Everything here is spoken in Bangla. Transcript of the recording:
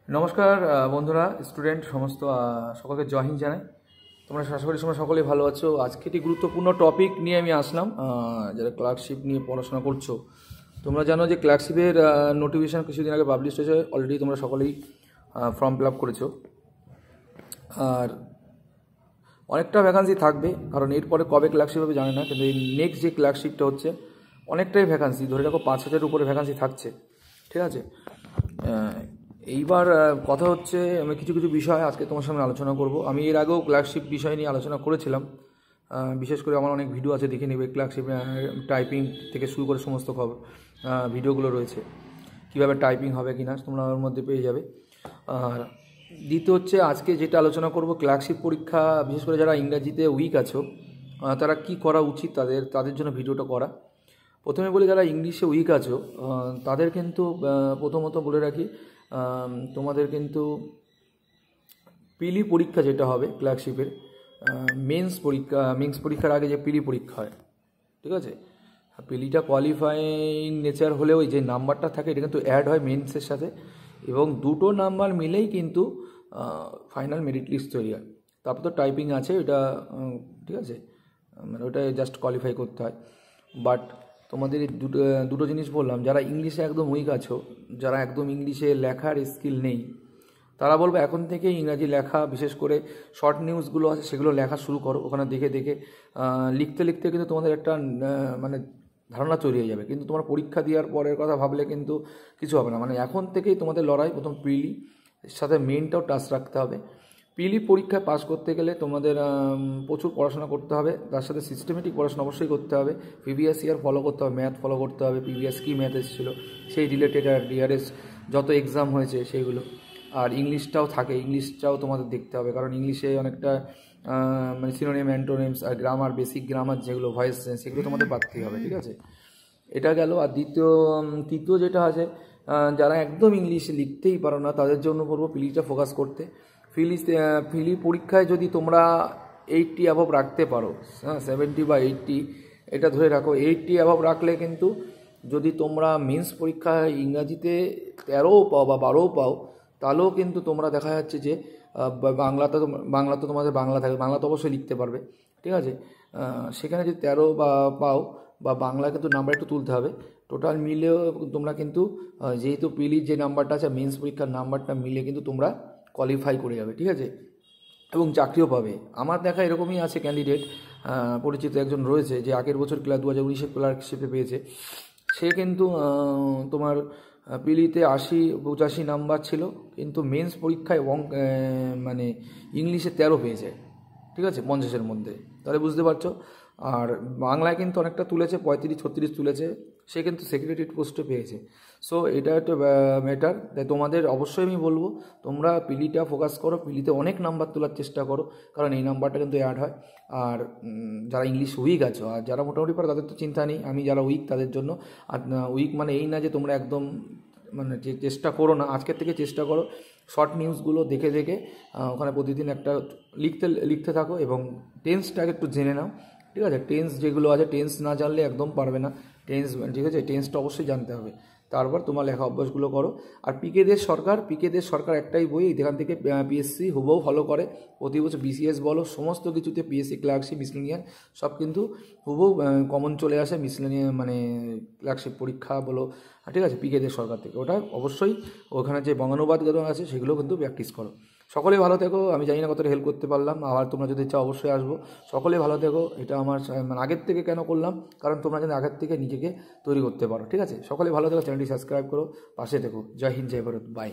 নমস্কার বন্ধুরা, স্টুডেন্ট সমস্ত সকলকে জয় হিন্দ জানাই। তোমরা আশা করি তোমরা সকলেই ভালো আছো। আজকে একটি গুরুত্বপূর্ণ টপিক নিয়ে আমি আসলাম। যারা ক্লার্কশিপ নিয়ে পড়াশোনা করছো, তোমরা জানো যে ক্লার্কশিপের নোটিফিকেশান কিছুদিন আগে পাবলিশ হয়েছে। অলরেডি তোমরা সকলেই ফর্ম ফিল আপ করেছো। আর অনেকটা ভ্যাকান্সি থাকবে, কারণ এরপরে কবে ক্লার্কশিপ হবে জানে না, কিন্তু এই নেক্সট যে ক্লার্কশিপটা হচ্ছে অনেকটাই ভ্যাকান্সি, ধরে রাখো 5,000-এর উপরে ভ্যাকান্সি থাকছে। ঠিক আছে, এইবার কথা হচ্ছে আমি কিছু কিছু বিষয় আজকে তোমার সামনে আলোচনা করব। আমি এর আগেও ক্লার্কশিপ বিষয় নিয়ে আলোচনা করেছিলাম। বিশেষ করে আমার অনেক ভিডিও আছে, দেখে নেবে। ক্লার্কশিপ টাইপিং থেকে শুরু করে সমস্ত খবর ভিডিওগুলো রয়েছে, কীভাবে টাইপিং হবে কিনা তোমরা ওর মধ্যে পেয়ে যাবে। আর দ্বিতীয় হচ্ছে আজকে যেটা আলোচনা করব, ক্লার্কশিপ পরীক্ষা বিশেষ করে যারা ইংরাজিতে উইক আছো তারা কি করা উচিত, তাদের জন্য ভিডিওটা করা। প্রথমে বলি, যারা ইংলিশে উইক আছো তাদের কিন্তু প্রথমত বলে রাখি, তোমাদের কিন্তু পিলি পরীক্ষা যেটা হবে ক্লার্কশিপের মেন্স পরীক্ষার আগে যে পিলি পরীক্ষা হয়, ঠিক আছে, পিলিটা কোয়ালিফাইং নেচার হলেও যে নাম্বারটা থাকে এটা কিন্তু অ্যাড হয় মেন্সের সাথে, এবং দুটো নাম্বার মিলেই কিন্তু ফাইনাল মেরিট লিস্ট তৈরি হয়। তারপর তো টাইপিং আছে, ওটা ঠিক আছে, মানে ওটা জাস্ট কোয়ালিফাই করতে হয়। বাট তোমাদের দুটো জিনিস বললাম, যারা ইংলিশে একদম উইক আছো, যারা একদম ইংলিশে লেখার স্কিল নেই, তারা বলবো এখন থেকে ইংরাজি লেখা, বিশেষ করে শর্ট নিউজগুলো আছে সেগুলো লেখা শুরু করো। ওখানে দেখে দেখে লিখতে লিখতে কিন্তু তোমাদের একটা মানে ধারণা তৈরি হয়ে যাবে। কিন্তু তোমার পরীক্ষা দেওয়ার পরের কথা ভাবলে কিন্তু কিছু হবে না। মানে এখন থেকেই তোমাদের লড়াই, প্রথম প্রিলি সাথে মেনটাও টাচ রাখতে হবে। পিলি পরীক্ষায় পাস করতে গেলে তোমাদের প্রচুর পড়াশোনা করতে হবে, তার সাথে সিস্টেমেটিক পড়াশোনা অবশ্যই করতে হবে। প্রিভিয়াস ইয়ার ফলো করতে হবে, ম্যাথ ফলো করতে হবে, প্রিভিয়াস কী ম্যাথ এসেছিলো সেই রিলেটেড, আর ডিআরএস যত এক্সাম হয়েছে সেইগুলো। আর ইংলিশটাও থাকে, ইংলিশটাও তোমাদের দেখতে হবে, কারণ ইংলিশে অনেকটা মানে সিনোনিম, অ্যান্টোনিমস আর গ্রামার, বেসিক গ্রামার যেগুলো ভয়েস সেগুলো তোমাদের বাড়তেই হবে। ঠিক আছে, এটা গেল। আর তৃতীয় যেটা আছে, যারা একদম ইংলিশে লিখতেই পারো না তাদের জন্য বলবো পিলিটা ফোকাস করতে। পিলি পরীক্ষায় যদি তোমরা 80 অ্যাবভ রাখতে পারো, 70 বা 80, এটা ধরে রাখো। 80 অ্যাবভ রাখলে কিন্তু যদি তোমরা মেন্স পরীক্ষায় ইংরাজিতে 13ও পাও বা 12ও পাও, তাহলেও কিন্তু তোমরা দেখা যাচ্ছে যে বাংলা তো তোমাদের বাংলা থাকে, বাংলা তো অবশ্যই লিখতে পারবে। ঠিক আছে, সেখানে যদি 13 বা পাও বা বাংলা কিন্তু নাম্বার একটু তুলতে হবে। টোটাল মিলেও তোমরা কিন্তু যেহেতু পিলির যে নাম্বারটা আছে মেন্স পরীক্ষার নাম্বারটা মিলে কিন্তু তোমরা কোয়ালিফাই করে যাবে। ঠিক আছে, এবং চাকরিও পাবে। আমার দেখা এরকমই আছে ক্যান্ডিডেট, পরিচিত একজন রয়েছে যে আগের বছর 2019 ক্লার্কশিপে পেয়েছে। সে কিন্তু তোমার পিলিতে 80-85 নাম্বার ছিল, কিন্তু মেন্স পরীক্ষায় মানে ইংলিশে 13 পেয়েছে। ঠিক আছে, 50-এর মধ্যে, তাহলে বুঝতে পারছো। আর বাংলায় কিন্তু অনেকটা তুলেছে, 35-36 তুলেছে, সে কিন্তু সেক্রেটারি পোস্টে পেয়েছে। সো এটা একটা ম্যাটার। তাই তোমাদের অবশ্যই আমি বলবো তোমরা পিলিটা ফোকাস করো, পিলিতে অনেক নাম্বার তোলার চেষ্টা করো, কারণ এই নাম্বারটা কিন্তু অ্যাড হয়। আর যারা ইংলিশ উইক আছো, আর যারা মোটামুটি পারো তাদের তো চিন্তা নেই, আমি যারা উইক তাদের জন্য। আর উইক মানে এই না যে তোমরা একদম মানে যে চেষ্টা করো না, আজকের থেকে চেষ্টা করো শর্ট নিউজগুলো দেখে দেখে ওখানে প্রতিদিন একটা লিখতে থাকো, এবং টেন্সটাকে একটু জেনে নাও। ঠিক আছে, টেন্স যেগুলো আছে, টেন্স না জানলে একদম পারবে না। ঠিক আছে, টেন্সটা অবশ্যই জানতে হবে, তারপর তোমার লেখা অভ্যাসগুলো করো। আর পিকে দেশ সরকার একটাই বই, এখান থেকে পিএসসি হুবহু ফলো করে প্রতি বছর। বিসিএস বলো, সমস্ত কিছুতে পিএসসি ক্লার্কশিপ মিসলেনিয়াস সব কিন্তু হুবহু কমন চলে আসে। মিসলেনিয়াস মানে ক্লার্কশিপ পরীক্ষা বলো, ঠিক আছে, পিকে দেশ সরকার থেকে, ওটা অবশ্যই ওখানে যে বঙ্গানুবাদগুলো আছে সেগুলো কিন্তু প্র্যাকটিস করো। সকলে ভালো থেকো। আমি জানি না কতটা হেল্প করতে পারলাম, আবার তোমরা যদি চাও অবশ্যই আসবো। সকলে ভালো থেকো। এটা আমার মানে আগের থেকে কেন করলাম, কারণ তোমরা যেন আগের থেকে নিজেকে তৈরি করতে পারো। ঠিক আছে, সকলে ভালো থেকো, চ্যানেলটি সাবস্ক্রাইব করো, পাশে থেকো। জয় হিন্দ, জয় ভারত, বাই।